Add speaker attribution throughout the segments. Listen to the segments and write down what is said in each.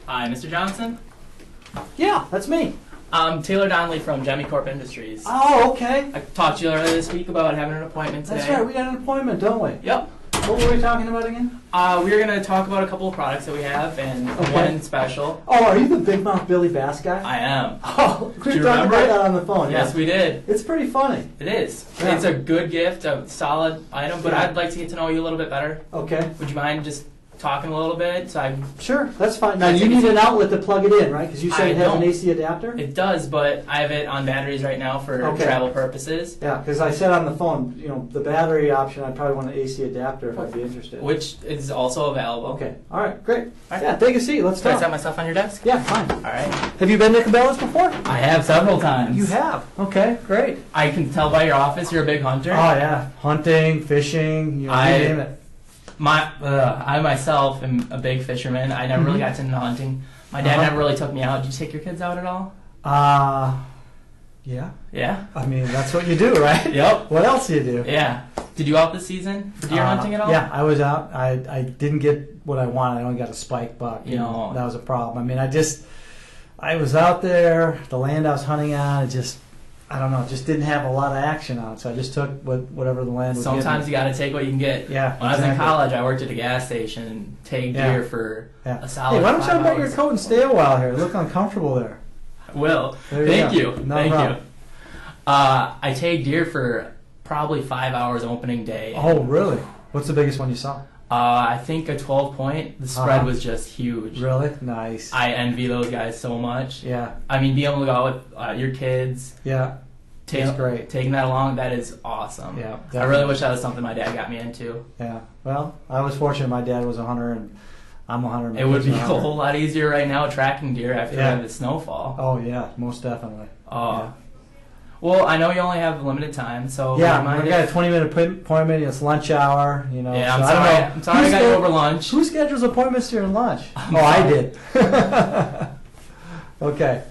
Speaker 1: Hi, Mr. Johnson.
Speaker 2: Yeah, that's me.
Speaker 1: I'm Taylor Donnelly from Jemmy Corp Industries.
Speaker 2: Oh, okay.
Speaker 1: I talked to you earlier this week about having an appointment today.
Speaker 2: That's right. We got an appointment, don't we?
Speaker 1: Yep.
Speaker 2: What were we talking about again?
Speaker 1: We're going to talk about a couple of products that we have and one in special.
Speaker 2: Oh, are you the Big Mouth Billy Bass guy?
Speaker 1: I am.
Speaker 2: Oh, we
Speaker 1: Do you
Speaker 2: talked
Speaker 1: remember
Speaker 2: about
Speaker 1: it?
Speaker 2: that on the phone.
Speaker 1: Yes,
Speaker 2: Yeah.
Speaker 1: we did.
Speaker 2: It's pretty funny.
Speaker 1: It is.
Speaker 2: Yeah.
Speaker 1: It's a good gift, a solid item, but
Speaker 2: Yeah.
Speaker 1: I'd like to get to know you a little bit better.
Speaker 2: Okay.
Speaker 1: Would you mind just talking a little bit?
Speaker 2: Sure, that's fine. Now,
Speaker 1: I
Speaker 2: you
Speaker 1: think
Speaker 2: need
Speaker 1: it's-
Speaker 2: an outlet to plug it in, right? Because you said
Speaker 1: I
Speaker 2: it has an
Speaker 1: don't.
Speaker 2: AC adapter?
Speaker 1: It does, but I have it on batteries right now for
Speaker 2: Okay.
Speaker 1: travel purposes,
Speaker 2: Yeah, because I said on the phone, the battery option, I'd probably want an AC adapter if I'd be interested.
Speaker 1: which is also available.
Speaker 2: Okay. All right, great.
Speaker 1: All right.
Speaker 2: Yeah, take a seat. Let's
Speaker 1: Can I
Speaker 2: talk.
Speaker 1: set my stuff on your desk?
Speaker 2: Yeah, fine.
Speaker 1: All right.
Speaker 2: Have you been to Cabela's before?
Speaker 1: I have several times.
Speaker 2: You have. Okay, great.
Speaker 1: I can tell by your office you're a big hunter.
Speaker 2: Oh, yeah. Hunting, fishing, you name it.
Speaker 1: I myself am a big fisherman. I never really got into hunting. My dad never really took me out. Did you take your kids out at all?
Speaker 2: Yeah.
Speaker 1: Yeah?
Speaker 2: I mean, that's what you do, right?
Speaker 1: Yep.
Speaker 2: What else do you do?
Speaker 1: Yeah. Did you out this season for deer hunting at all?
Speaker 2: Yeah, I was out. I didn't get what I wanted. I only got a spike buck. You know, that was a problem. I mean, I was out there. The land I was hunting on, I don't know, just didn't have a lot of action on it. So I just took whatever the land was
Speaker 1: Sometimes you got to take what you can get.
Speaker 2: Yeah,
Speaker 1: When I was in college, I worked at a gas station and tagged deer for a solid
Speaker 2: Hey, why don't you
Speaker 1: 5
Speaker 2: unbutton your
Speaker 1: hours.
Speaker 2: coat and stay a while here? You look uncomfortable there.
Speaker 1: Will.
Speaker 2: There
Speaker 1: Thank
Speaker 2: go.
Speaker 1: you.
Speaker 2: No
Speaker 1: Thank
Speaker 2: problem.
Speaker 1: you. I tagged deer for probably 5 hours opening day.
Speaker 2: Oh, really? What's the biggest one you saw?
Speaker 1: I think a 12 point. The spread was just huge.
Speaker 2: Really? Nice.
Speaker 1: I envy those guys so much.
Speaker 2: Yeah.
Speaker 1: I mean, being able to go out with your kids,
Speaker 2: Yeah. That's great.
Speaker 1: taking that along, that is awesome.
Speaker 2: Yeah.
Speaker 1: I
Speaker 2: definitely.
Speaker 1: really wish that was something my dad got me into.
Speaker 2: Yeah. Well, I was fortunate. My dad was a hunter, and I'm a hunter.
Speaker 1: It would be a whole lot easier right now tracking deer after the snowfall.
Speaker 2: Oh yeah, most definitely.
Speaker 1: Oh.
Speaker 2: Yeah.
Speaker 1: Well, I know you only have limited time, so
Speaker 2: Yeah,
Speaker 1: would you mind
Speaker 2: we got a 20-minute appointment. It's lunch hour.
Speaker 1: Yeah,
Speaker 2: so
Speaker 1: I'm sorry. I'm sorry I got you over lunch.
Speaker 2: Who schedules appointments during lunch?
Speaker 1: I'm
Speaker 2: I
Speaker 1: sorry.
Speaker 2: did. Okay.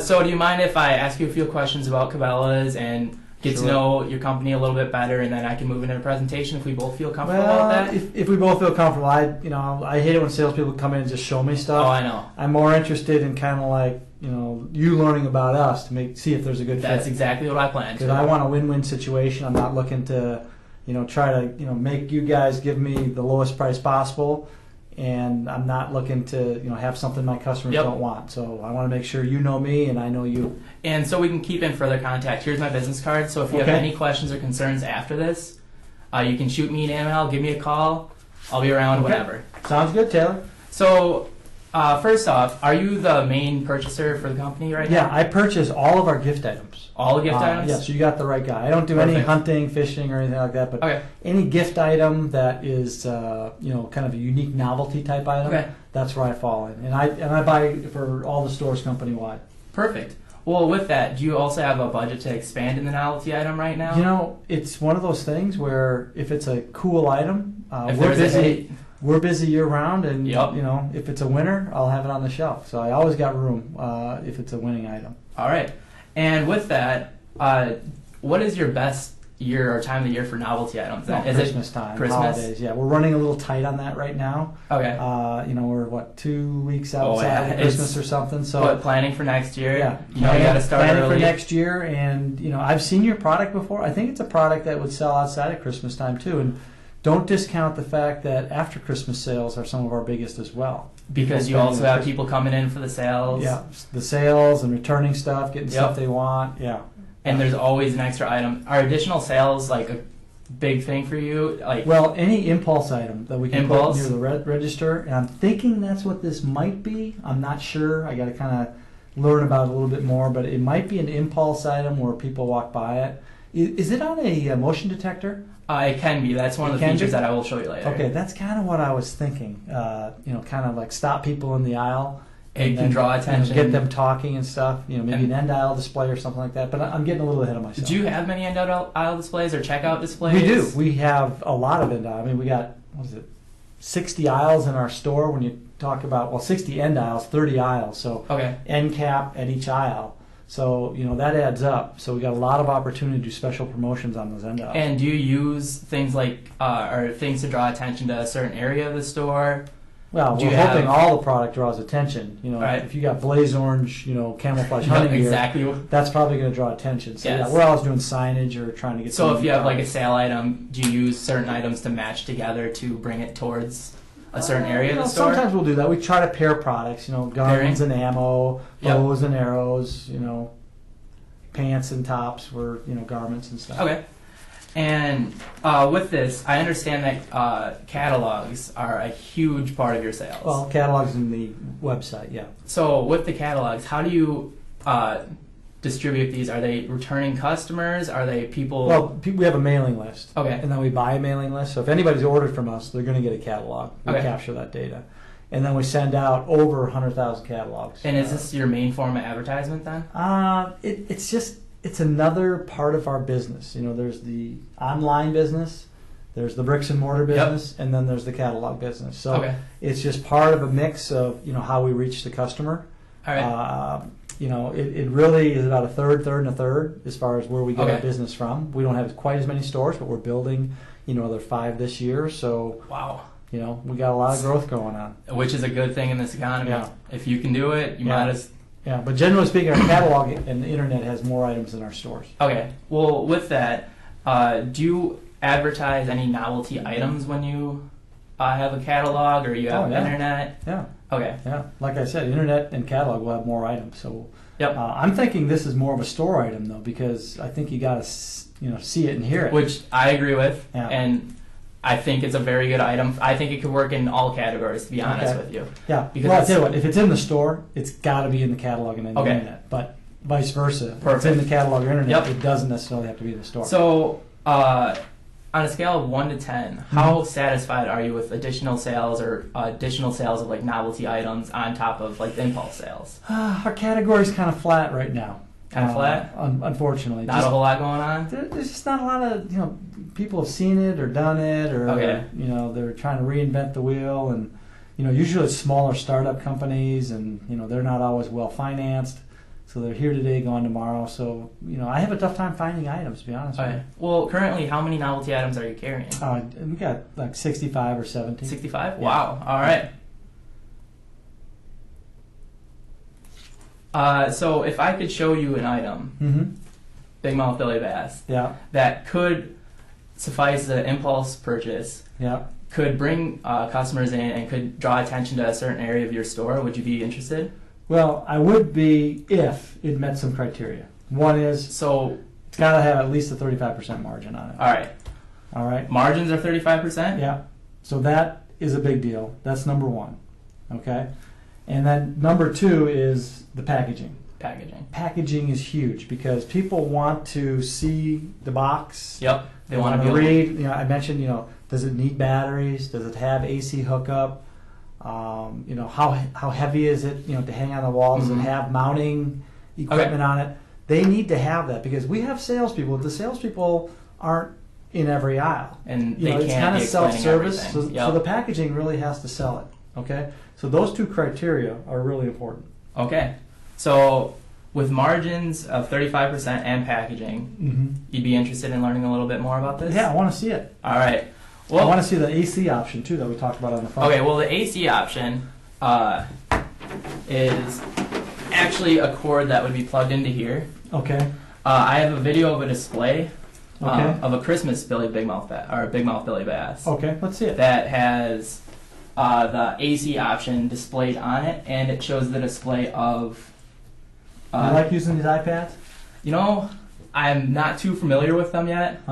Speaker 1: So do you mind if I ask you a few questions about Cabela's and get to know your company a little bit better, and then I can move into the presentation if we both feel comfortable about that?
Speaker 2: If we both feel comfortable, I hate it when salespeople come in and just show me stuff.
Speaker 1: Oh, I know.
Speaker 2: I'm more interested in kind of like you learning about us to see if there's a good fit.
Speaker 1: That's exactly what I planned.
Speaker 2: Because I want a win-win situation. I'm not looking to, try to, make you guys give me the lowest price possible, and I'm not looking to, have something my customers don't want. So I want to make sure you know me and I know you.
Speaker 1: And so we can keep in further contact. Here's my business card. So if you have any questions or concerns after this, you can shoot me an email, give me a call. I'll be around whenever.
Speaker 2: Sounds good, Taylor.
Speaker 1: So first off, are you the main purchaser for the company right now?
Speaker 2: Yeah, I purchase all of our gift items.
Speaker 1: All the gift items?
Speaker 2: Yeah, so you got the right guy. I don't do any hunting, fishing, or anything like that, but any gift item that is, kind of a unique novelty type item, that's where I fall in. And I buy for all the stores company-wide.
Speaker 1: Perfect. Well, with that, do you also have a budget to expand in the novelty item right now?
Speaker 2: It's one of those things where if it's a cool item,
Speaker 1: if
Speaker 2: we're
Speaker 1: there's a
Speaker 2: busy.
Speaker 1: hit.
Speaker 2: We're busy year round, and if it's a winner, I'll have it on the shelf. So I always got room if it's a winning item.
Speaker 1: All right. And with that, what is your best year or time of the year for novelty items? Is
Speaker 2: Christmas
Speaker 1: it
Speaker 2: time,
Speaker 1: Christmas?
Speaker 2: holidays. Yeah, we're running a little tight on that right now.
Speaker 1: Okay.
Speaker 2: We're 2 weeks outside of Christmas or something. So
Speaker 1: planning for next year.
Speaker 2: Yeah,
Speaker 1: you got to start
Speaker 2: planning
Speaker 1: early.
Speaker 2: for next year, and I've seen your product before. I think it's a product that would sell outside of Christmas time too, and don't discount the fact that after Christmas sales are some of our biggest as well.
Speaker 1: Because you also have people coming in for the sales.
Speaker 2: Yeah, the sales and returning stuff, getting stuff they want. Yeah.
Speaker 1: And there's always an extra item. Are additional sales like a big thing for you?
Speaker 2: Well, any impulse item that we can put near the register, and I'm thinking that's what this might be. I'm not sure. I got to kind of learn about it a little bit more, but it might be an impulse item where people walk by it. Is it on a motion detector?
Speaker 1: It can be. That's one of the features that I will show you later.
Speaker 2: Okay, that's kind of what I was thinking. Kind of like stop people in the aisle.
Speaker 1: It can draw attention.
Speaker 2: Get them talking and stuff. Maybe an end aisle display or something like that. But I'm getting a little ahead of myself.
Speaker 1: Do you have many end aisle displays or checkout displays?
Speaker 2: We do. We have a lot of end aisle. I mean, we got 60 aisles in our store. When you talk about 60 end aisles, 30 aisles. So end cap at each aisle. So, that adds up. So we got a lot of opportunity to do special promotions on those end aisles.
Speaker 1: And do you use things like, or things to draw attention to a certain area of the store?
Speaker 2: Well, we're hoping all the product draws attention.
Speaker 1: Right.
Speaker 2: If you got blaze orange, camouflage hunting gear,
Speaker 1: exactly.
Speaker 2: That's probably going to draw attention. So
Speaker 1: yes.
Speaker 2: Yeah, we're always doing signage or trying to get.
Speaker 1: So if you have like a sale item, do you use certain items to match together to bring it towards a certain area of the store?
Speaker 2: Sometimes we'll do that. We try to pair products. Guns and ammo, bows and arrows. Pants and tops were garments and stuff.
Speaker 1: Okay. And with this, I understand that catalogs are a huge part of your sales.
Speaker 2: Well, catalogs in the website, yeah.
Speaker 1: So with the catalogs, how do you distribute these? Are they returning customers? Are they people?
Speaker 2: Well, we have a mailing list.
Speaker 1: Okay.
Speaker 2: And then we buy a mailing list. So if anybody's ordered from us, they're going to get a catalog. We capture that data. And then we send out over 100,000 catalogs.
Speaker 1: And is this your main form of advertisement then?
Speaker 2: It's another part of our business. There's the online business, there's the bricks and mortar business, and then there's the catalog business. So it's just part of a mix of how we reach the customer.
Speaker 1: All right.
Speaker 2: It really is about a third, and a third as far as where we get our business from. We don't have quite as many stores, but we're building another 5 this year. So
Speaker 1: wow.
Speaker 2: We got a lot of growth going on,
Speaker 1: which is a good thing in this economy. Yeah. If you can do it, you might as.
Speaker 2: Yeah, but generally speaking, our catalog and the internet has more items than our stores.
Speaker 1: Okay. Well, with that, do you advertise any novelty items when you have a catalog or you have internet?
Speaker 2: Yeah.
Speaker 1: Okay.
Speaker 2: Yeah. Like I said, internet and catalog will have more items. So I'm thinking this is more of a store item though, because I think you got to see it and hear it.
Speaker 1: Which I agree with,
Speaker 2: yeah.
Speaker 1: And I think it's a very good item. I think it could work in all categories, to be honest with you.
Speaker 2: Yeah. Because I'll tell you what, if it's in the store, it's got to be in the catalog and in the internet. But vice versa. If it's in the catalog or internet, it doesn't necessarily have to be in the store.
Speaker 1: So, on a scale of 1 to 10, how satisfied are you with additional sales or additional sales of like novelty items on top of like the impulse sales?
Speaker 2: Our category's kind of flat right now.
Speaker 1: Kind of flat?
Speaker 2: Unfortunately.
Speaker 1: Not a whole lot going on?
Speaker 2: There's just not a lot of, people have seen it or done it or, they're trying to reinvent the wheel. And, usually it's smaller startup companies and, they're not always well financed. So they're here today, gone tomorrow. So, I have a tough time finding items, to be honest with you.
Speaker 1: Well, currently, how many novelty items are you carrying?
Speaker 2: We got like 65 or 70.
Speaker 1: 65?
Speaker 2: Yeah.
Speaker 1: Wow. All right. So if I could show you an item, Big Mouth Billy Bass, that could suffice the impulse purchase, could bring customers in and could draw attention to a certain area of your store, would you be interested?
Speaker 2: Well, I would be if it met some criteria. One is it's got to have at least a 35% margin on it. All right.
Speaker 1: Margins are 35%?
Speaker 2: Yeah. So that is a big deal. That's number one. Okay. And then number 2 is the packaging. Packaging is huge because people want to see the box.
Speaker 1: Yep.
Speaker 2: They want to read. I mentioned, does it need batteries? Does it have AC hookup? How heavy is it? To hang on the wall. Does it have mounting equipment on it? They need to have that because we have salespeople. The salespeople aren't in every aisle,
Speaker 1: and they
Speaker 2: it's
Speaker 1: can't
Speaker 2: kind of self-service. So
Speaker 1: the
Speaker 2: packaging really has to sell it. Okay. So those 2 criteria are really important.
Speaker 1: Okay. So with margins of 35% and packaging, you'd be interested in learning a little bit more about this?
Speaker 2: Yeah, I want to see it.
Speaker 1: All right. Well,
Speaker 2: I want to see the AC option too that we talked about on the phone.
Speaker 1: Okay, well the AC option is actually a cord that would be plugged into here.
Speaker 2: Okay.
Speaker 1: I have a video of a display of a Christmas Big Mouth Billy Bass.
Speaker 2: Okay, let's see it.
Speaker 1: That has the AC option displayed on it, and it shows the display of.
Speaker 2: You like using these iPads?
Speaker 1: I'm not too familiar with them yet.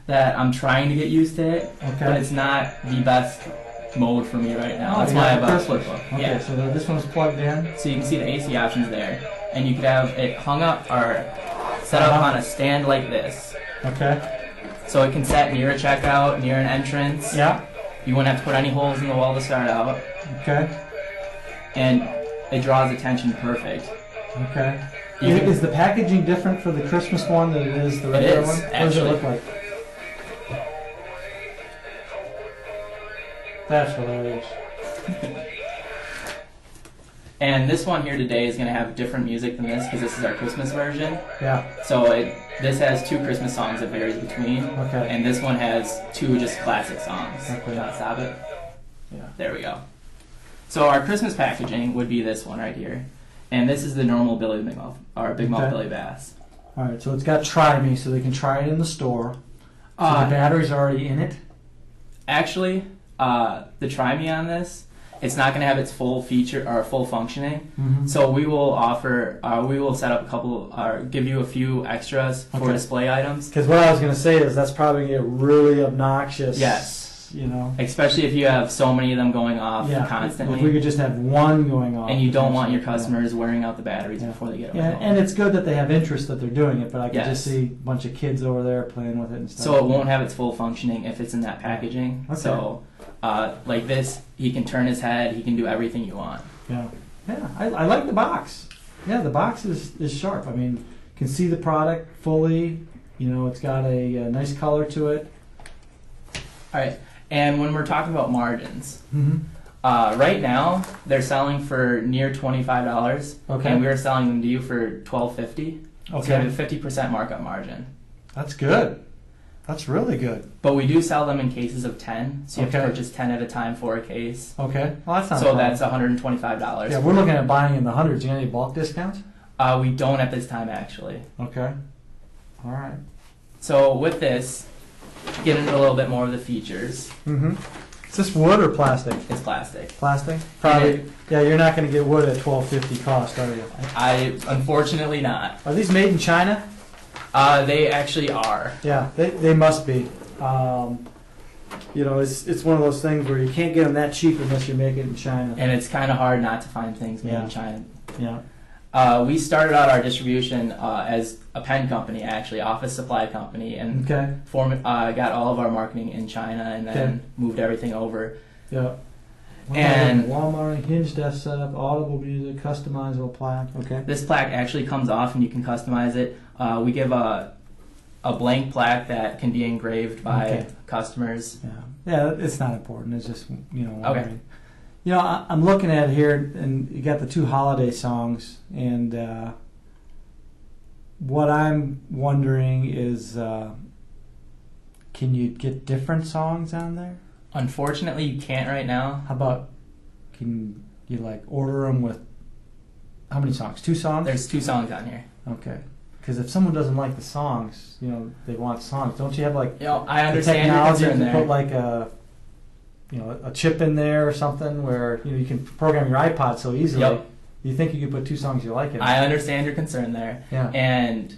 Speaker 1: That I'm trying to get used to it, but it's not the best mode for me right now. That's why I have a flip book.
Speaker 2: Okay, so this one's plugged in.
Speaker 1: So you can see the AC options there, and you could have it hung up or set up on a stand like this.
Speaker 2: Okay.
Speaker 1: So it can set near a checkout, near an entrance.
Speaker 2: Yeah.
Speaker 1: You wouldn't have to put any holes in the wall to start out.
Speaker 2: Okay.
Speaker 1: And it draws attention perfect.
Speaker 2: Okay. Is the packaging different for the Christmas one than it is the regular one? What does it look like? That's hilarious.
Speaker 1: And this one here today is going to have different music than this because this is our Christmas version.
Speaker 2: Yeah.
Speaker 1: So this has 2 Christmas songs it varies between.
Speaker 2: Okay.
Speaker 1: And this one has 2 just classic songs.
Speaker 2: Okay.
Speaker 1: You want to stop it?
Speaker 2: Yeah.
Speaker 1: There we go. So our Christmas packaging would be this one right here, and this is the normal Billy Big Mouth, or Big Mouth Billy Bass.
Speaker 2: All right, so it's got Try Me, so they can try it in the store. So the battery's already in it?
Speaker 1: Actually, the Try Me on this, it's not going to have its full feature or full functioning. Mm-hmm. So we will offer, we will set up a couple, or give you a few extras for display items.
Speaker 2: Because what I was going to say is that's probably going to get really obnoxious.
Speaker 1: Yes.
Speaker 2: You know,
Speaker 1: especially if you have so many of them going off constantly.
Speaker 2: If we could just have one going off.
Speaker 1: And you don't want your customers wearing out the batteries before they get away.
Speaker 2: Yeah, and it's good that they have interest that they're doing it, but I can just see a bunch of kids over there playing with it and stuff.
Speaker 1: So it won't have its full functioning if it's in that packaging. Okay. So, like this, he can turn his head, he can do everything you want.
Speaker 2: Yeah. Yeah, I like the box. Yeah, the box is sharp. I mean, you can see the product fully. You know, it's got a nice color to it.
Speaker 1: All right. And when we're talking about margins, right now they're selling for near $25. Okay. And we are selling them to you for $12.50. Okay. So you have a 50% markup margin.
Speaker 2: That's good. That's really good.
Speaker 1: But we do sell them in cases of 10, so you have to purchase 10 at a time for a case.
Speaker 2: Okay. Well, that's not
Speaker 1: so that's $125.
Speaker 2: Yeah, we're looking at buying in the hundreds. Do you have any bulk discounts?
Speaker 1: We don't at this time, actually.
Speaker 2: Okay. All right.
Speaker 1: So with this, get into a little bit more of the features.
Speaker 2: Is this wood or plastic?
Speaker 1: It's plastic.
Speaker 2: Plastic? Probably. Yeah, you're not going to get wood at $12.50 cost, are you?
Speaker 1: Unfortunately not.
Speaker 2: Are these made in China?
Speaker 1: They actually are.
Speaker 2: Yeah, they must be. You know, it's one of those things where you can't get them that cheap unless you make it in China.
Speaker 1: And it's kind of hard not to find things made in China.
Speaker 2: Yeah.
Speaker 1: We started out our distribution as a pen company, actually, office supply company, and got all of our marketing in China, and then moved everything over.
Speaker 2: Yeah. And Walmart hinge desk setup, audible music, customizable plaque. Okay.
Speaker 1: This plaque actually comes off, and you can customize it. We give a blank plaque that can be engraved by customers.
Speaker 2: Yeah. Yeah, it's not important. It's just wondering. You know, I'm looking at it here, and you got the 2 holiday songs, and what I'm wondering is, can you get different songs on there?
Speaker 1: Unfortunately, you can't right now.
Speaker 2: How about, can you order them with, how many songs? 2 songs?
Speaker 1: There's 2 songs on here.
Speaker 2: Okay. Because if someone doesn't like the songs, they want songs. Don't you have
Speaker 1: I understand
Speaker 2: technology
Speaker 1: your concern
Speaker 2: to put a chip in there or something where you can program your iPod so easily. Yep. You think you could put 2 songs you like in.
Speaker 1: I understand your concern there. Yeah. And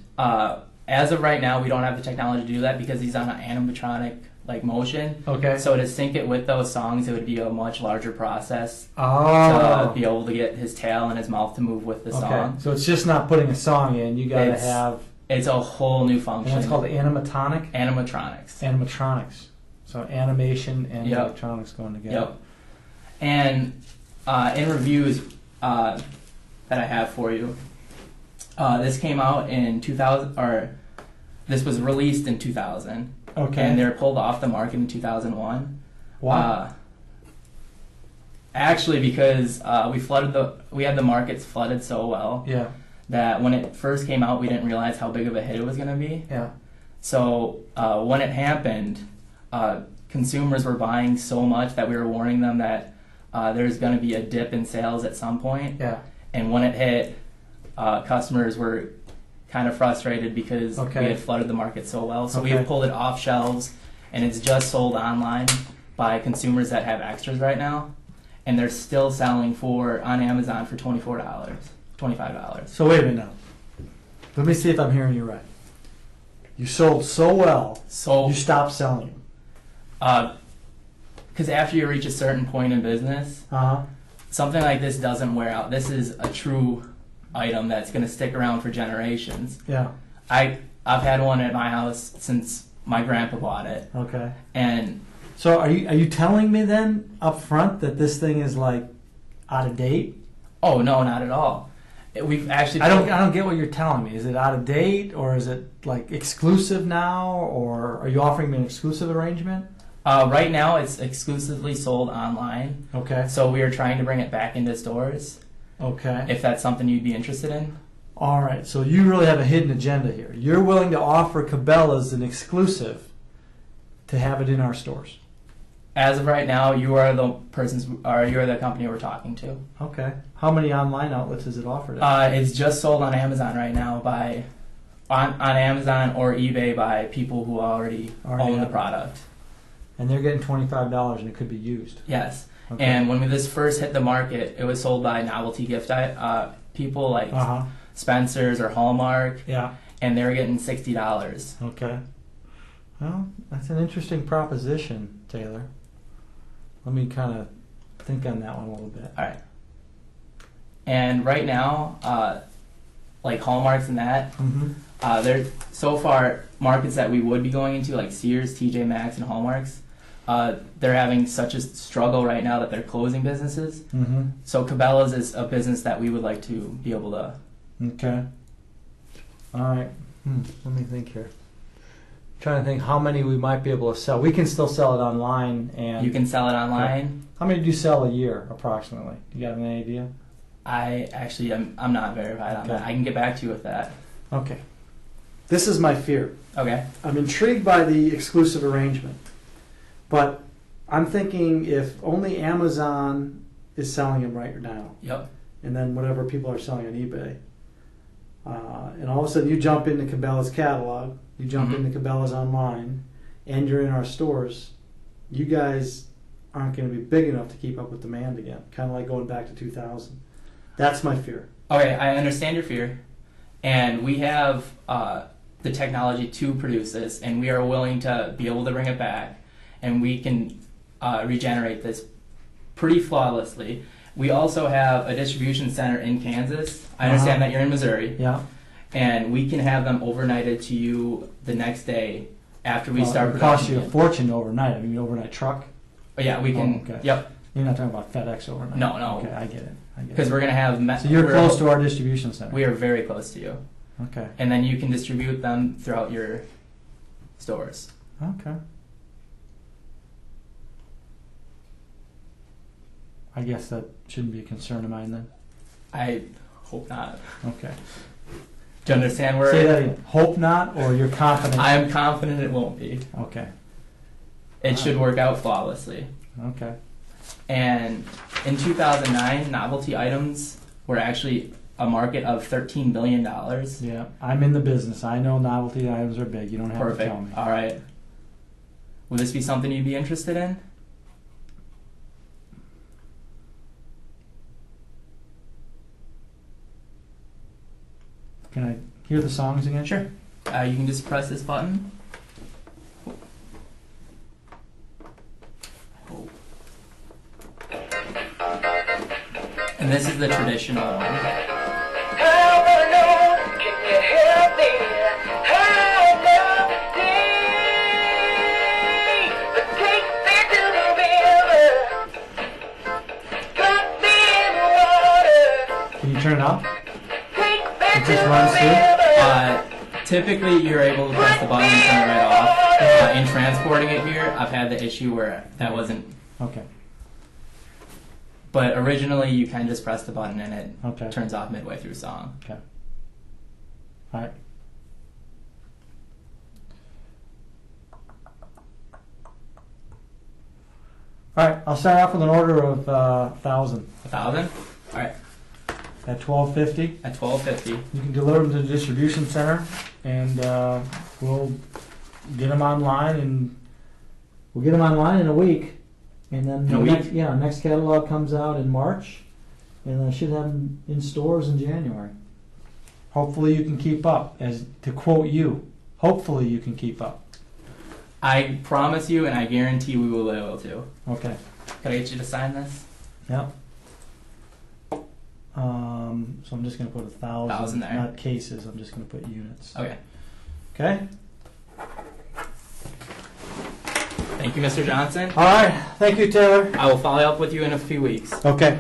Speaker 1: as of right now, we don't have the technology to do that because he's on an animatronic motion. Okay. So to sync it with those songs, it would be a much larger process to be able to get his tail and his mouth to move with the song.
Speaker 2: So it's just not putting a song in. You got to have.
Speaker 1: It's a whole new function.
Speaker 2: And it's called animatronic.
Speaker 1: Animatronics.
Speaker 2: So animation and electronics going together.
Speaker 1: Yep. And in reviews that I have for you, this came out in 2000, or this was released in 2000. Okay. And they were pulled off the market in 2001. Wow. Actually, because we had the markets flooded so well. Yeah. That when it first came out, we didn't realize how big of a hit it was going to be. Yeah. So when it happened, consumers were buying so much that we were warning them that there's going to be a dip in sales at some point. Yeah. And when it hit, customers were kind of frustrated because we had flooded the market so well. So we have pulled it off shelves, and it's just sold online by consumers that have extras right now. And they're still selling on Amazon for $24, $25.
Speaker 2: So wait a minute now. Let me see if I'm hearing you right. You sold so well, you stopped selling them.
Speaker 1: Because after you reach a certain point in business, something like this doesn't wear out. This is a true item that's going to stick around for generations. Yeah. I've had one at my house since my grandpa bought it. Okay. And
Speaker 2: so are you telling me then up front that this thing is out of date?
Speaker 1: Oh no, not at all. We've actually.
Speaker 2: I don't get what you're telling me. Is it out of date, or is it exclusive now, or are you offering me an exclusive arrangement?
Speaker 1: Right now, it's exclusively sold online. Okay. So we are trying to bring it back into stores. Okay. If that's something you'd be interested in.
Speaker 2: All right. So you really have a hidden agenda here. You're willing to offer Cabela's an exclusive to have it in our stores.
Speaker 1: As of right now, you are the company we're talking to.
Speaker 2: Okay. How many online outlets is it offered at?
Speaker 1: It's just sold on Amazon right now on Amazon or eBay by people who already own the product.
Speaker 2: And they're getting $25 and it could be used.
Speaker 1: Yes. Okay. And when this first hit the market, it was sold by novelty gift people like Spencer's or Hallmark.
Speaker 2: Yeah.
Speaker 1: And they were getting $60.
Speaker 2: Okay. Well, that's an interesting proposition, Taylor. Let me kind of think on that one a little bit.
Speaker 1: All right. And right now, like Hallmarks and that, they're so far markets that we would be going into, like Sears, TJ Maxx, and Hallmarks. They're having such a struggle right now that they're closing businesses. So Cabela's is a business that we would like to be able to.
Speaker 2: Okay. All right. Let me think here. Trying to think how many we might be able to sell. We can still sell it online, and
Speaker 1: you can sell it online.
Speaker 2: How many do you sell a year, approximately? Do you have any idea?
Speaker 1: I'm not verified on that. I can get back to you with that.
Speaker 2: Okay. This is my fear.
Speaker 1: Okay.
Speaker 2: I'm intrigued by the exclusive arrangement, but I'm thinking if only Amazon is selling them right now.
Speaker 1: Yep.
Speaker 2: And then whatever people are selling on eBay. And all of a sudden you jump into Cabela's catalog, you jump into Cabela's online, and you're in our stores, you guys aren't going to be big enough to keep up with demand again. Kind of like going back to 2000. That's my fear.
Speaker 1: Okay, I understand your fear. And we have the technology to produce this, and we are willing to be able to bring it back, and we can regenerate this pretty flawlessly. We also have a distribution center in Kansas. I understand that you're in Missouri.
Speaker 2: Yeah.
Speaker 1: And we can have them overnighted to you the next day after we start production.
Speaker 2: It costs you a fortune overnight. I mean, overnight truck?
Speaker 1: Oh, yeah, we can.
Speaker 2: Okay.
Speaker 1: Yep.
Speaker 2: You're not talking about FedEx overnight?
Speaker 1: No.
Speaker 2: Okay, I get it.
Speaker 1: Because we're going to have...
Speaker 2: So you're close to our distribution center?
Speaker 1: We are very close to you.
Speaker 2: Okay.
Speaker 1: And then you can distribute them throughout your stores.
Speaker 2: Okay. I guess that shouldn't be a concern of mine then.
Speaker 1: I hope not.
Speaker 2: Okay.
Speaker 1: Do you understand where...
Speaker 2: Say that again. Hope not, or you're confident?
Speaker 1: I am confident it won't be.
Speaker 2: Okay.
Speaker 1: It should work out flawlessly.
Speaker 2: Okay.
Speaker 1: And in 2009, novelty items were actually a market of $13 billion.
Speaker 2: Yeah, I'm in the business. I know novelty items are big. You don't have to tell me.
Speaker 1: All right. Would this be something you'd be interested in?
Speaker 2: Can I hear the songs again?
Speaker 1: Sure. You can just press this button. And this is the traditional one. I wanna know, can you help me? I love the day, but take me to the river, drop me in the water.
Speaker 2: Can you turn it off?
Speaker 1: It just runs through? Typically, you're able to press the button and turn it right off. In transporting it here, I've had the issue where that wasn't...
Speaker 2: Okay.
Speaker 1: But originally, you can just press the button and it turns off midway through song.
Speaker 2: Okay. All right. All right. I'll start off with an order of 1,000.
Speaker 1: 1,000? All right.
Speaker 2: At $12.50.
Speaker 1: At $12.50.
Speaker 2: You can deliver them to the distribution center, and we'll get them online, and we'll get them online in a week. And then next catalog comes out in March, and I should have them in stores in January. Hopefully you can keep up. As to quote you, hopefully you can keep up.
Speaker 1: I promise you, and I guarantee we will be able to.
Speaker 2: Okay.
Speaker 1: Can I get you to sign this?
Speaker 2: Yep. So I'm just going to put 1,000 there. Not cases. I'm just going to put units.
Speaker 1: Okay.
Speaker 2: Okay.
Speaker 1: Thank you, Mr. Johnson.
Speaker 2: All right. Thank you, Taylor.
Speaker 1: I will follow up with you in a few weeks.
Speaker 2: Okay.